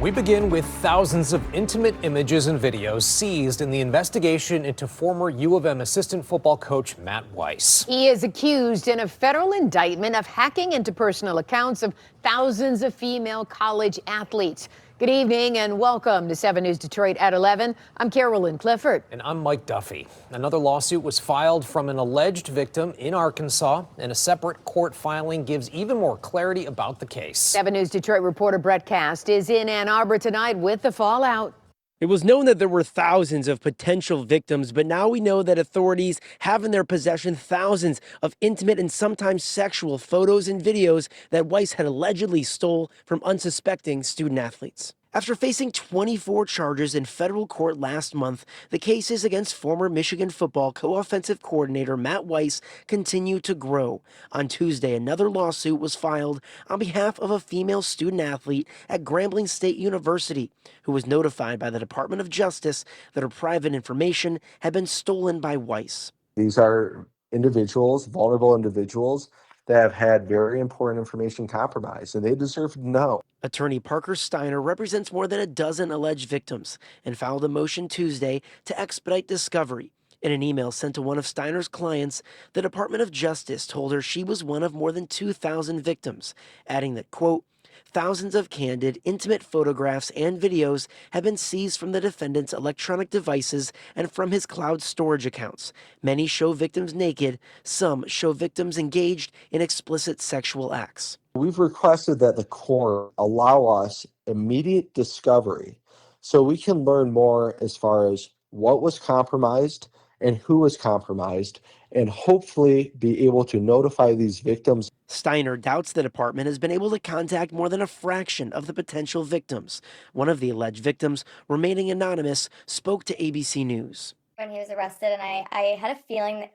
We begin with thousands of intimate images and videos seized in the investigation into former U of M assistant football coach Matt Weiss. He is accused in a federal indictment of hacking into personal accounts of thousands of female college athletes. Good evening and welcome to 7 News Detroit at 11. I'm Carolyn Clifford. And I'm Mike Duffy. Another lawsuit was filed from an alleged victim in Arkansas, and a separate court filing gives even more clarity about the case. 7 News Detroit reporter Brett Cast is in Ann Arbor tonight with the fallout. It was known that there were thousands of potential victims, but now we know that authorities have in their possession thousands of intimate and sometimes sexual photos and videos that Weiss had allegedly stole from unsuspecting student athletes. After facing 24 charges in federal court last month, the cases against former Michigan football co-offensive coordinator Matt Weiss continue to grow. On Tuesday, another lawsuit was filed on behalf of a female student athlete at Grambling State University who was notified by the Department of Justice that her private information had been stolen by Weiss. These are individuals, vulnerable individuals, that have had very important information compromised, and they deserve to know. Attorney Parker Steiner represents more than a dozen alleged victims and filed a motion Tuesday to expedite discovery. In an email sent to one of Steiner's clients, the Department of Justice told her she was one of more than 2,000 victims, adding that, quote, thousands of candid, intimate photographs and videos have been seized from the defendant's electronic devices and from his cloud storage accounts. Many show victims naked, some show victims engaged in explicit sexual acts. We've requested that the court allow us immediate discovery so we can learn more as far as what was compromised and who was compromised, and hopefully be able to notify these victims. Steiner doubts the department has been able to contact more than a fraction of the potential victims. One of the alleged victims, remaining anonymous, spoke to ABC News. When he was arrested, and I had a feeling that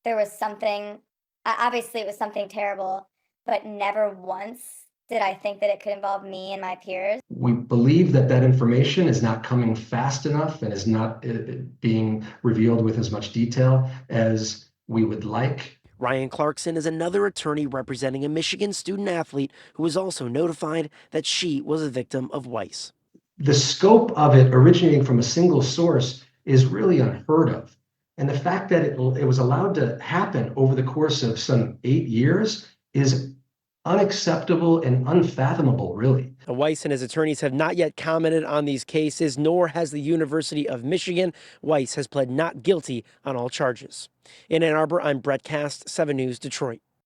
there was something, obviously it was something terrible, but never once did I think that it could involve me and my peers. We believe that that information is not coming fast enough and is not being revealed with as much detail as we would like. Ryan Clarkson is another attorney representing a Michigan student athlete who was also notified that she was a victim of Weiss. The scope of it originating from a single source is really unheard of. And the fact that it was allowed to happen over the course of some 8 years is unacceptable and unfathomable, really. Weiss and his attorneys have not yet commented on these cases, nor has the University of Michigan. Weiss has pled not guilty on all charges. In Ann Arbor, I'm Brett Cast, 7 News Detroit.